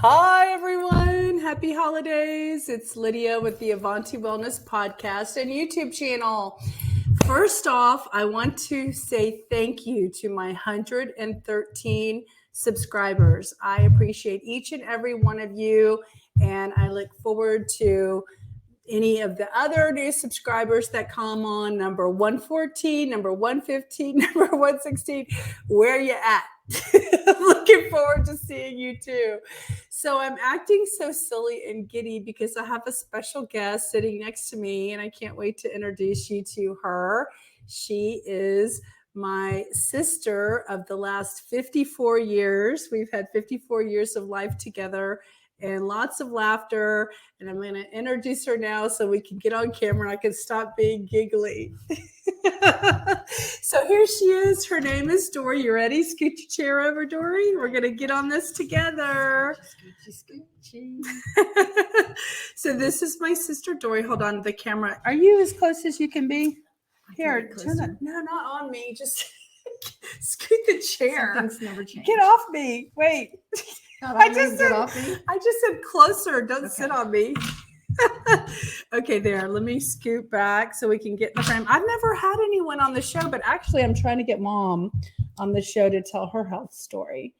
Hi, everyone. Happy holidays. It's Lydia with the Avanti Wellness Podcast and YouTube channel. First off, I want to say thank you to my 113 subscribers. I appreciate each and every one of you, and I look forward to any of the other new subscribers that come on, number 114, number 115, number 116, where you at? I'm looking forward to seeing you too. So I'm acting so silly and giddy because I have a special guest sitting next to me, and I can't wait to introduce you to her. She is my sister of the last 54 years. We've had 54 years of life together and lots of laughter. And I'm going to introduce her now so we can get on camera and I can stop being giggly. So here she is. Her name is Dori. You ready? Scoot your chair over, Dori. We're going to get on this together. Scoochie. So this is my sister, Dori. Hold on to the camera. Are you as close as you can be? Here, turn it. No, not on me. Just scoot the chair. Something's never changed. Get off me. Wait. I just said closer. Don't sit on me. Okay, there. Let me scoot back so we can get in the frame. I've never had anyone on the show, but actually I'm trying to get Mom on the show to tell her health story.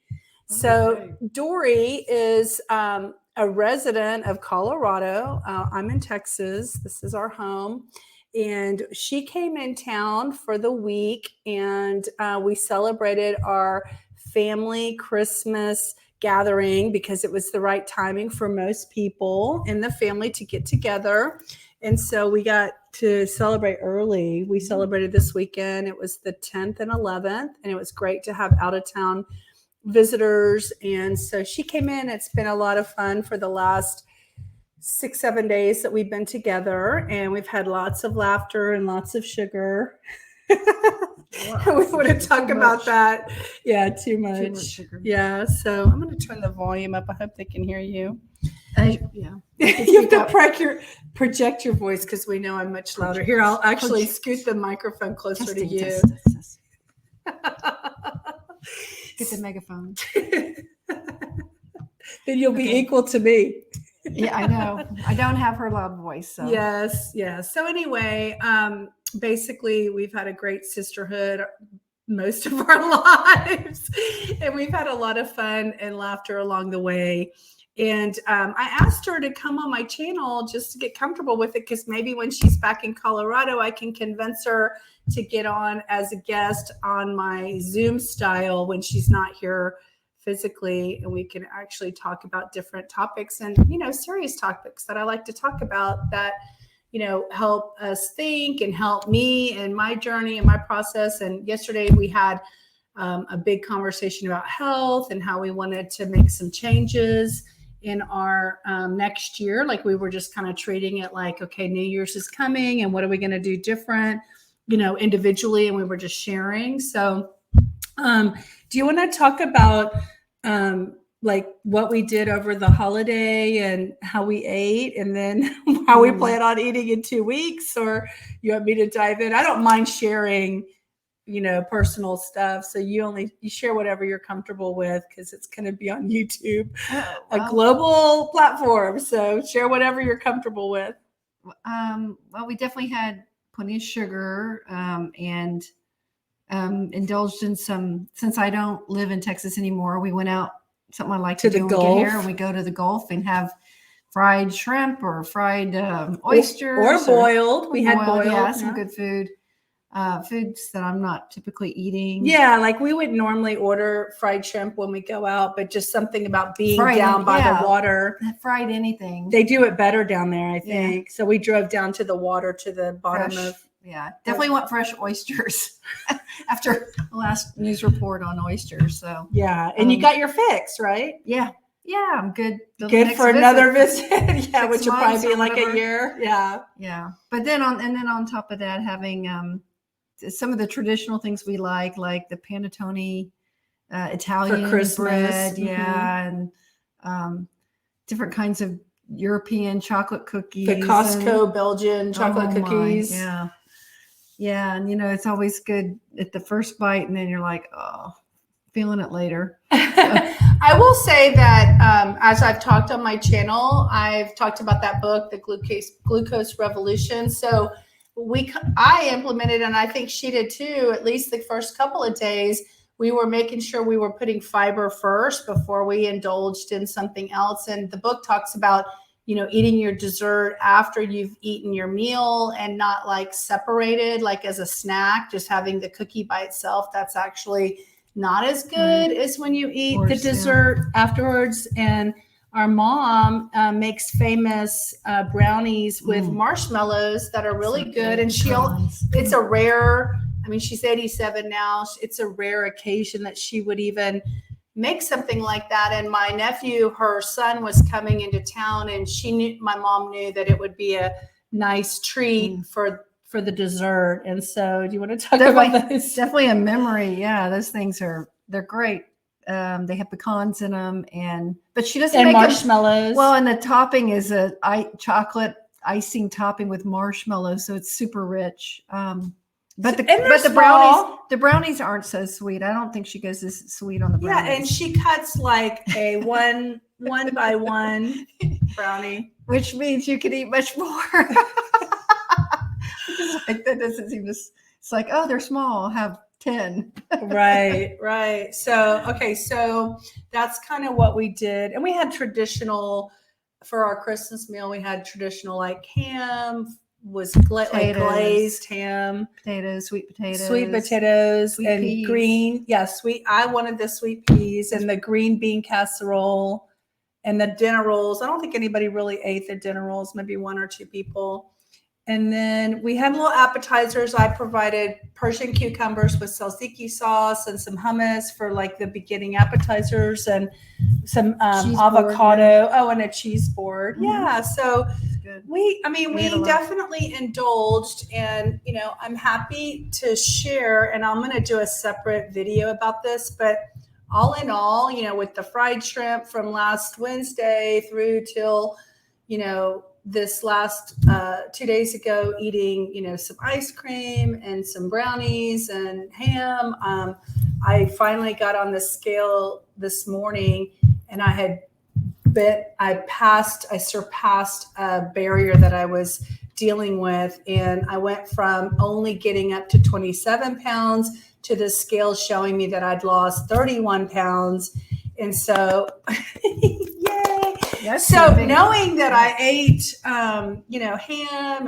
So Dori is a resident of Colorado. I'm in Texas. This is our home. And she came in town for the week, and we celebrated our family Christmas gathering because it was the right timing for most people in the family to get together. And so we got to celebrate early. We celebrated this weekend. It was the 10th and 11th, and it was great to have out of town visitors. And so she came in. It's been a lot of fun for the last 6-7 days that we've been together, and we've had lots of laughter and lots of sugar. We want to talk about that. Yeah, too much sugar. Yeah, so I'm going to turn the volume up. I hope they can hear you. Yeah. You have to project your voice because we know I'm much louder. Here, I'll actually scoot the microphone closer to you. Get the megaphone. Then you'll be equal to me. Yeah, I know. I don't have her loud voice. So. Yes. So anyway, basically, we've had a great sisterhood most of our lives, and we've had a lot of fun and laughter along the way. And I asked her to come on my channel just to get comfortable with it, because maybe when she's back in Colorado, I can convince her to get on as a guest on my Zoom style when she's not here physically, and we can actually talk about different topics and, serious topics that I like to talk about that, help us think and help me and my journey and my process. And yesterday we had a big conversation about health and how we wanted to make some changes in our next year. Like, we were just kind of treating it like, okay, New Year's is coming and what are we going to do different, individually. And we were just sharing. So do you want to talk about like what we did over the holiday and how we ate, and then how we plan on eating in 2 weeks? Or you want me to dive in? I don't mind sharing, personal stuff. So you share whatever you're comfortable with, because it's going to be on YouTube, a global platform. So share whatever you're comfortable with. Well, we definitely had plenty of sugar and indulged in some. Since I don't live in Texas anymore, we went out. Something I like to do when we get here, and we go to the Gulf and have fried shrimp or fried oysters or boiled. We had boiled. Yeah, some good food. Foods that I'm not typically eating. Yeah, like we would normally order fried shrimp when we go out, but just something about being down by the water. Fried anything. They do it better down there, I think. Yeah. So we drove down to the water to the bottom of. Yeah, definitely want fresh oysters after the last news report on oysters. So yeah, and you got your fix, right? Yeah, I'm good. Good for another visit. Yeah, which will probably be like a year. Yeah. But then on top of that, having some of the traditional things we like the panettone, Italian for Christmas bread, and different kinds of European chocolate cookies. The Costco Belgian chocolate cookies. Yeah, and it's always good at the first bite, and then you're like, oh, feeling it later. I will say that as I've talked on my channel, I've talked about that book, The Glucose Revolution. So I implemented, and I think she did too, at least the first couple of days, we were making sure we were putting fiber first before we indulged in something else. And the book talks about, eating your dessert after you've eaten your meal and not like separated, like as a snack, just having the cookie by itself. That's actually not as good as when you eat the dessert afterwards. And our mom makes famous brownies with marshmallows that are really good. And it's a rare, she's 87 now. It's a rare occasion that she would even make something like that. And my nephew, her son, was coming into town, and my mom knew that it would be a nice treat for the dessert. And so do you want to talk about this? Definitely a memory. Yeah, those things they're great. They have pecans in them, but she doesn't make marshmallows. Well, and the topping is a chocolate icing topping with marshmallows, so it's super rich. But the brownies aren't so sweet. I don't think she goes this sweet on the brownies. Yeah, and she cuts like a one by one brownie, which means you can eat much more. Like that doesn't seem to. It's like, oh, they're small. I'll have 10. Right. So that's kind of what we did, and we had traditional for our Christmas meal. We had traditional like ham. Was like glazed ham, sweet potatoes, sweet and peas. Green. Yeah, sweet. I wanted the sweet peas and the green bean casserole and the dinner rolls. I don't think anybody really ate the dinner rolls, maybe one or two people. And then we had little appetizers. I provided Persian cucumbers with tzatziki sauce and some hummus for like the beginning appetizers, and some avocado. And a cheese board. Mm-hmm. Yeah. So we definitely indulged, and I'm happy to share, and I'm going to do a separate video about this, but all in all, with the fried shrimp from last Wednesday through till, this last 2 days ago, eating, some ice cream and some brownies and ham. I finally got on the scale this morning, and I surpassed a barrier that I was dealing with. And I went from only getting up to 27 pounds to the scale showing me that I'd lost 31 pounds. And so, yay. So knowing that I ate, ham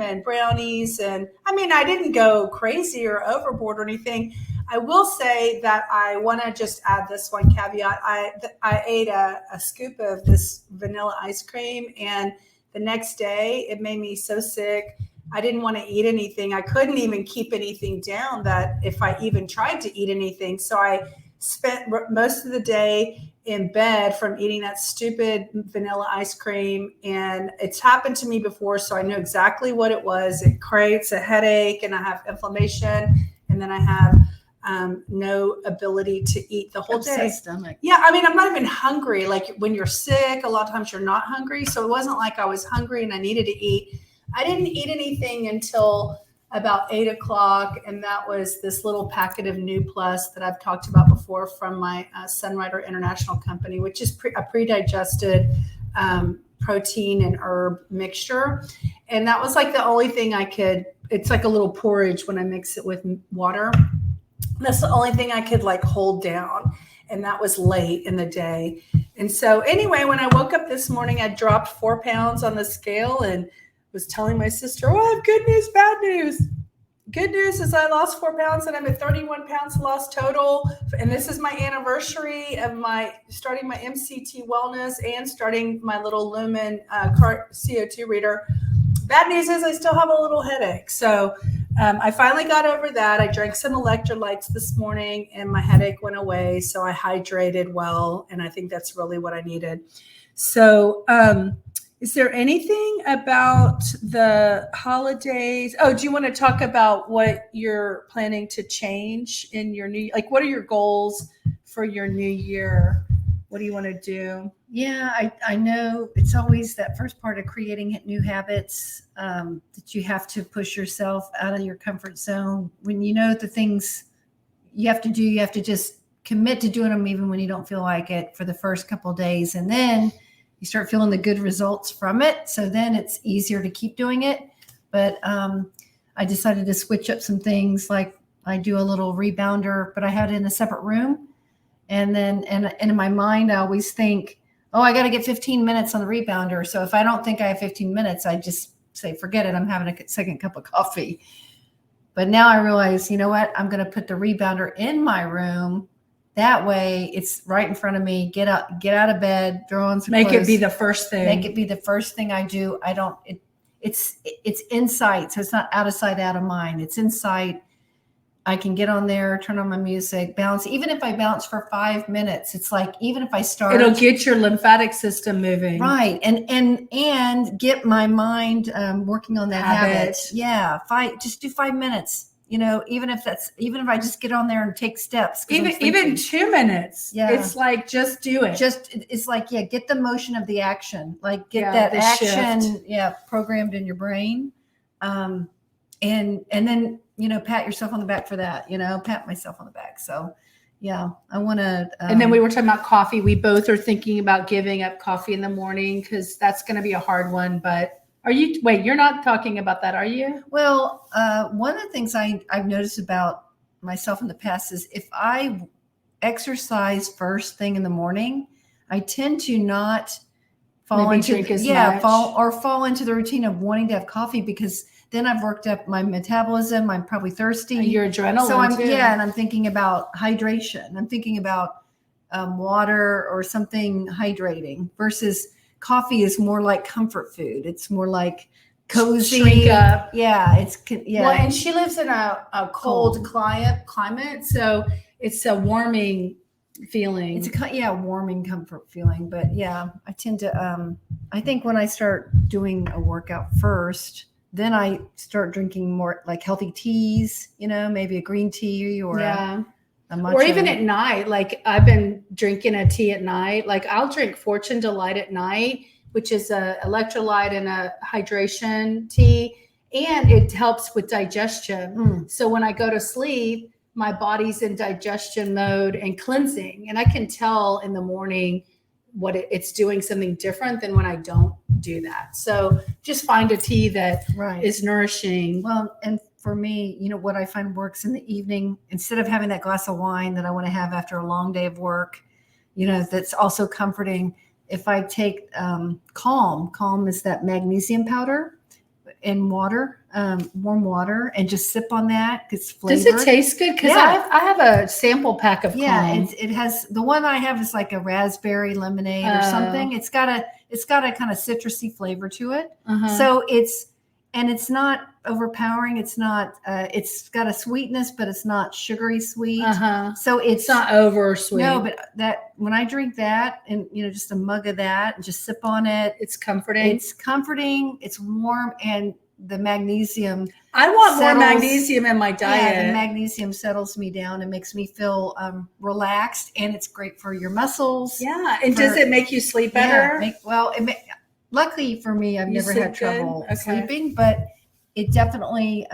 and brownies, and I didn't go crazy or overboard or anything. I will say that I want to just add this one caveat. I ate a scoop of this vanilla ice cream, and the next day it made me so sick. I didn't want to eat anything. I couldn't even keep anything down, that if I even tried to eat anything. So I spent most of the day in bed from eating that stupid vanilla ice cream. And it's happened to me before, so I know exactly what it was. It creates a headache, and I have inflammation, and then I have no ability to eat the whole day. Stomach. Yeah, I'm not even hungry. Like when you're sick, a lot of times you're not hungry. So it wasn't like I was hungry and I needed to eat. I didn't eat anything until about 8 o'clock, and that was this little packet of New Plus that I've talked about before from my Sunrider International company, which is a pre-digested protein and herb mixture. And that was like the only thing it's like a little porridge when I mix it with water. That's the only thing I could like hold down. And that was late in the day. And so anyway, when I woke up this morning, I dropped 4 pounds on the scale and was telling my sister, oh, I have good news, bad news. Good news is I lost 4 pounds, and I'm at 31 pounds lost total. And this is my anniversary of starting my MCT wellness and starting my little Lumen CO2 reader. Bad news is I still have a little headache. So I finally got over that. I drank some electrolytes this morning, and my headache went away. So I hydrated well, and I think that's really what I needed. So is there anything about the holidays? Oh, do you want to talk about what you're planning to change in your what are your goals for your new year? What do you want to do? Yeah, I know it's always that first part of creating new habits, that you have to push yourself out of your comfort zone. When you know the things you have to do, you have to just commit to doing them even when you don't feel like it for the first couple of days. And then you start feeling the good results from it. So then it's easier to keep doing it. But I decided to switch up some things. Like I do a little rebounder, but I had it in a separate room. And then, and in my mind, I always think, oh, I got to get 15 minutes on the rebounder. So if I don't think I have 15 minutes, I just say, forget it. I'm having a second cup of coffee. But now I realize, you know what? I'm going to put the rebounder in my room. That way it's right in front of me. Get out of bed, throw on some Make clothes. it be the first thing. Make it be the first thing I do. It's insight. So it's not out of sight, out of mind. It's insight. I can get on there, turn on my music, bounce. Even if I bounce for 5 minutes, it's like, even if I start, it'll get your lymphatic system moving. Right. And get my mind working on that habit. Yeah. Just do 5 minutes. You know, even if I just get on there and take steps. Even 2 minutes. Yeah. It's like, just do it. It's like, yeah, get the motion of the action. Like get that action, shift. Programmed in your brain. And then, you know, pat yourself on the back for that, you know, pat myself on the back. So yeah, I want to. And then we were talking about coffee. We both are thinking about giving up coffee in the morning because that's going to be a hard one. But you're not talking about that, are you? Well, one of the things I've noticed about myself in the past is if I exercise first thing in the morning, I tend to not fall into the routine of wanting to have coffee because then I've worked up my metabolism. I'm probably thirsty. And your adrenaline. So too. And I'm thinking about hydration. I'm thinking about water or something hydrating versus coffee is more like comfort food. It's more like cozy. Shrink up. Yeah. Well, and she lives in a cold climate. So it's a warming feeling. It's a warming comfort feeling. But yeah, I tend to, I think when I start doing a workout first, then I start drinking more like healthy teas, you know, maybe a green tea or a matcha. Or even at night. Like I've been drinking a tea at night. Like I'll drink Fortune Delight at night, which is a electrolyte and a hydration tea. And it helps with digestion. So when I go to sleep, my body's in digestion mode and cleansing. And I can tell in the morning what it's doing something different than when I don't do that. So just find a tea that is nourishing. Well, and for me, you know, what I find works in the evening, instead of having that glass of wine that I want to have after a long day of work, you know, that's also comforting. If I take Calm is that magnesium powder in water, warm water, and just sip on that. It's flavored. Does it taste good? Because I have a sample pack of Calm. Yeah, it has, the one I have is like a raspberry lemonade or something. It's got a kind of citrusy flavor to it. So it's not overpowering. It's not, it's got a sweetness, but it's not sugary sweet. So it's not over sweet. No, but that when I drink that and, you know, just a mug of that and just sip on it, it's comforting. It's warm, and the magnesium. I want more magnesium in my diet. Yeah, the magnesium settles me down and makes me feel relaxed, and it's great for your muscles. Yeah, and does it make you sleep better? Luckily for me, I've never had trouble sleeping, but it definitely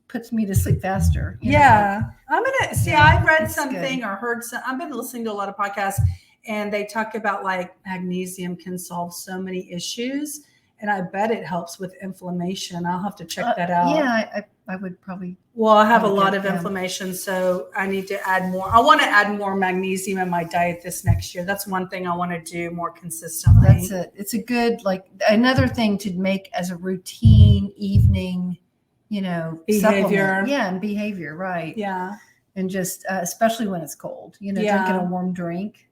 puts me to sleep faster. I'm gonna see. I read something or heard some. I've been listening to a lot of podcasts, and they talk about like magnesium can solve so many issues. And I bet it helps with inflammation. I'll have to check that out. Yeah, I would probably. Well, I have a lot of inflammation, so I need to add more. I want to add more magnesium in my diet this next year. That's one thing I want to do more consistently. That's it. It's a good, like, another thing to make as a routine evening, you know, behavior. And behavior, right. Yeah. And just, especially when it's cold, you know, drinking a warm drink.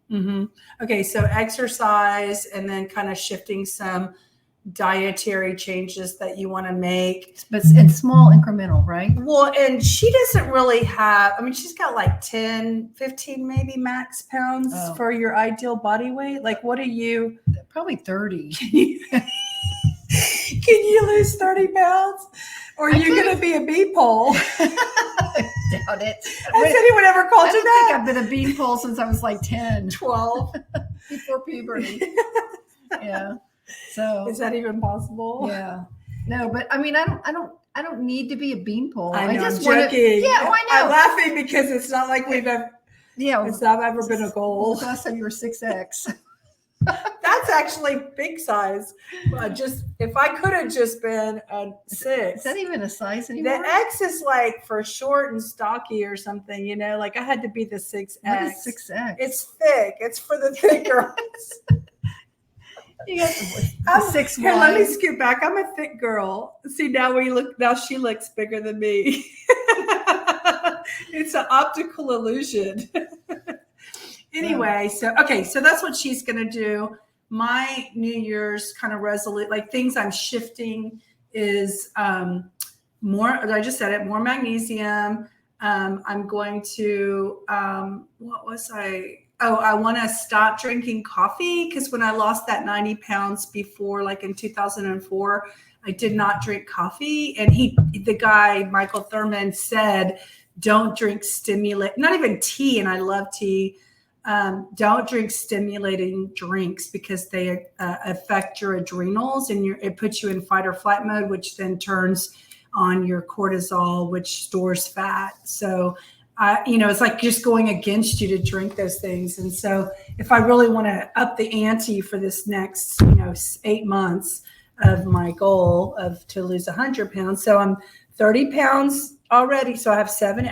Okay, so exercise and then kind of shifting some dietary changes that you want to make, but it's small incremental, right? Well, and she doesn't really have, I mean, she's got like 10, 15 maybe max pounds for your ideal body weight. Like, what are you? Probably 30. Can you lose 30 pounds? Or are you going to be a beanpole? Doubt it. Has anyone ever called you that? I think I've been a beanpole since I was like 10, 12, before puberty. Yeah. So is that even possible? Yeah. No, but I mean, I don't need to be a beanpole. I know, just I'm joking. Yeah, I know. I'm laughing because it's not like we've ever. Yeah. Has that ever been a goal? Last time you were 6X. That's actually big size. Just if I could have just been a 6. Is that even a size anymore? The X is like for short and stocky or something, you know, like I had to be the 6X. What is 6X? It's thick. It's for the thick girls. You got the 6Y. Here, let me scoot back. I'm a thick girl. See, now she looks bigger than me. It's an optical illusion. Anyway, so that's what she's going to do. My New Year's kind of resolute, like things I'm shifting is more, I just said it, more magnesium. I'm going to, what was I? Oh, I want to stop drinking coffee because when I lost that 90 pounds before, like in 2004, I did not drink coffee. And the guy, Michael Thurman, said, don't drink not even tea. And I love tea. Don't drink stimulating drinks because they affect your adrenals and it puts you in fight or flight mode, which then turns on your cortisol, which stores fat. So, it's like just going against you to drink those things. And so if I really want to up the ante for this next, 8 months of my goal to lose 100 pounds. So I'm 30 pounds already. So I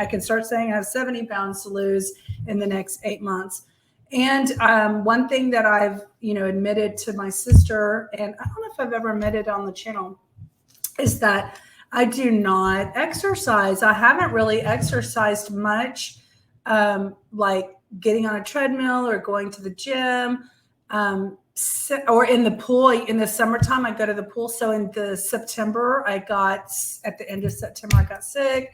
can start saying I have 70 pounds to lose in the next 8 months. And one thing that I've, admitted to my sister, and I don't know if I've ever admitted on the channel, is that I do not exercise. I haven't really exercised much, like getting on a treadmill or going to the gym, or in the pool. In the summertime, I go to the pool. So in at the end of September, I got sick.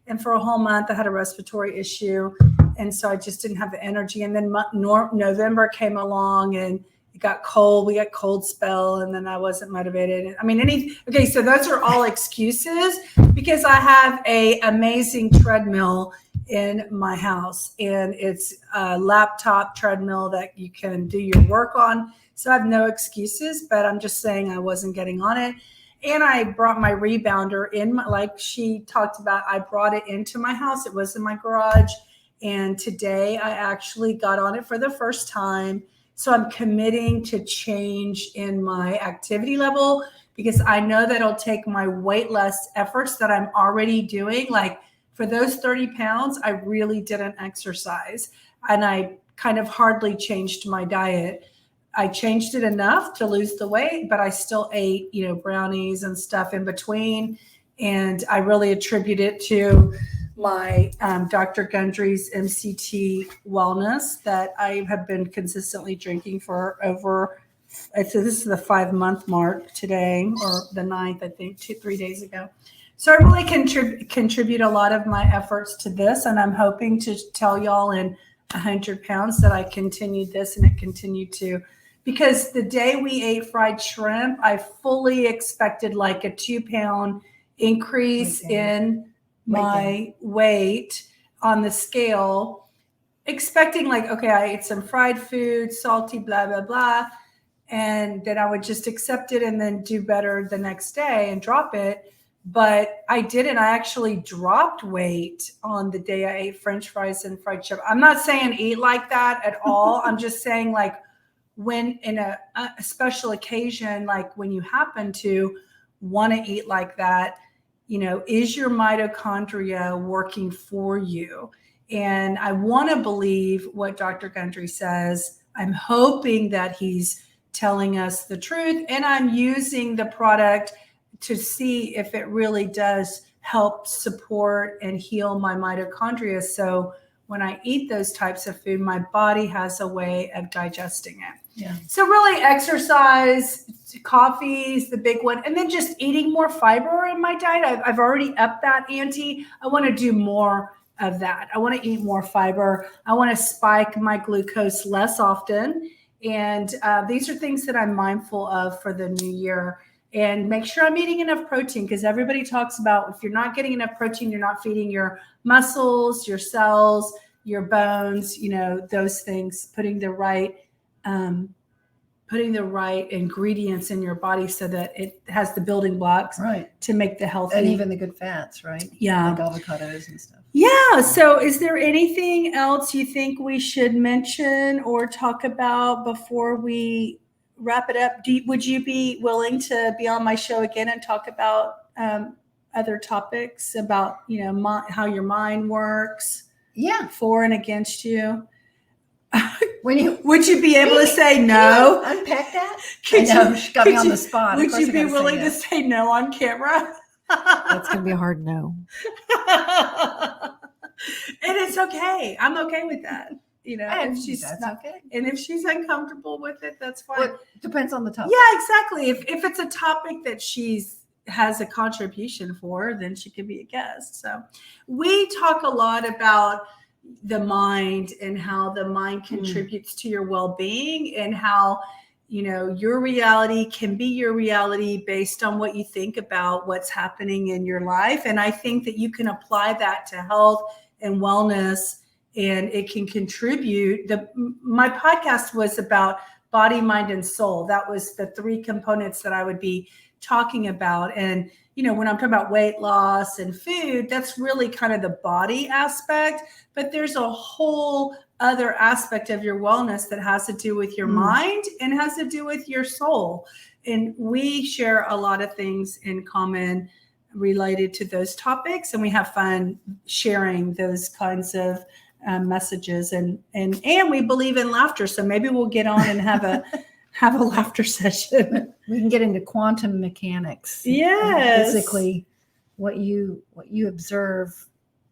And for a whole month, I had a respiratory issue. And so I just didn't have the energy. And then November came along and it got cold. We got cold spell. And then I wasn't motivated. So those are all excuses because I have a amazing treadmill in my house. And it's a laptop treadmill that you can do your work on. So I have no excuses, but I'm just saying I wasn't getting on it. And I brought my rebounder like she talked about, I brought it into my house. It was in my garage. And today I actually got on it for the first time. So I'm committing to change in my activity level because I know that it'll take my weight loss efforts that I'm already doing. Like for those 30 pounds, I really didn't exercise and I kind of hardly changed my diet. I changed it enough to lose the weight, but I still ate, brownies and stuff in between. And I really attribute it to my Dr. Gundry's MCT wellness that I have been consistently drinking for over, this is the 5-month mark today, or the 9th, I think, 3 days ago. So I really contribute a lot of my efforts to this. And I'm hoping to tell y'all in 100 pounds that I continued this and it continued to. Because the day we ate fried shrimp, I fully expected like a 2-pound increase in my weight on the scale, expecting like, okay, I ate some fried food, salty, blah, blah, blah. And then I would just accept it and then do better the next day and drop it. But I didn't. I actually dropped weight on the day I ate French fries and fried shrimp. I'm not saying eat like that at all. I'm just saying like, when in a special occasion, like when you happen to want to eat like that, is your mitochondria working for you? And I want to believe what Dr. Gundry says. I'm hoping that he's telling us the truth, and I'm using the product to see if it really does help support and heal my mitochondria. So when I eat those types of food, my body has a way of digesting it. Yeah. So really exercise, coffee is the big one. And then just eating more fiber in my diet. I've already upped that ante. I want to do more of that. I want to eat more fiber. I want to spike my glucose less often. And these are things that I'm mindful of for the new year. And make sure I'm eating enough protein because everybody talks about if you're not getting enough protein, you're not feeding your muscles, your cells, your bones, those things, putting the right putting the right ingredients in your body so that it has the building blocks to make the healthy. And even the good fats, right? Yeah. Like avocados and stuff. Yeah. So is there anything else you think we should mention or talk about before we wrap it up? Would you be willing to be on my show again and talk about other topics about, how your mind works? Yeah. For and against you? Would you be able to say no? Unpack that? She got me on the spot. Would you be willing to say no on camera? That's going to be a hard no. And it's okay. I'm okay with that. If she's okay. And if she's uncomfortable with it, that's fine. Well, it depends on the topic. Yeah, exactly. If it's a topic that has a contribution for, then she could be a guest. So we talk a lot about the mind and how the mind contributes to your well-being, and how your reality can be your reality based on what you think about what's happening in your life. And I think that you can apply that to health and wellness, and it can contribute. My podcast was about body, mind, and soul. That was the 3 components that I would be talking about. And when I'm talking about weight loss and food, that's really kind of the body aspect, but there's a whole other aspect of your wellness that has to do with your mind and has to do with your soul. And we share a lot of things in common related to those topics. And we have fun sharing those kinds of messages, and we believe in laughter. So maybe we'll get on and have a laughter session. We can get into quantum mechanics. Yes. Physically, what you observe,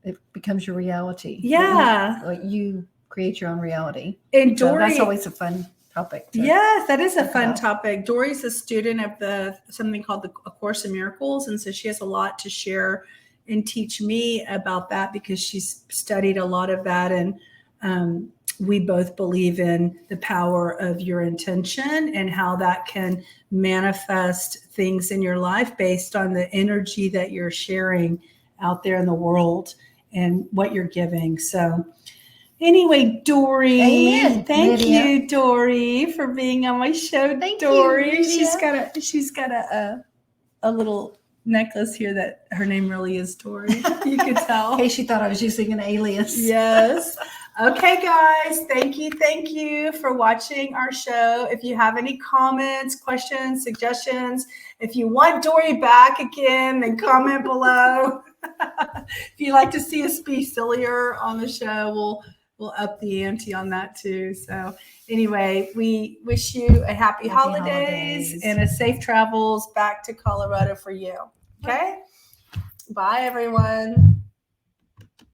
it becomes your reality. Yeah. What you create your own reality. And Dori, that's always a fun topic. Yes, that is a fun topic. Dori's a student of something called the A Course in Miracles. And so she has a lot to share and teach me about that, because she's studied a lot of that. And we both believe in the power of your intention and how that can manifest things in your life based on the energy that you're sharing out there in the world and what you're giving. So anyway, Dori, Amen. Thank Lydia. you, Dori, for being on my show. Thank Dori. you, Lydia. She's got a little necklace here that her name really is Dori. You could tell. In case she thought I was using an alias. Yes. Okay, guys. Thank you for watching our show. If you have any comments, questions, suggestions, if you want Dori back again, then comment below. If you'd like to see us be sillier on the show, we'll up the ante on that too. So anyway, we wish you a happy holidays and a safe travels back to Colorado for you. Okay? Bye, everyone.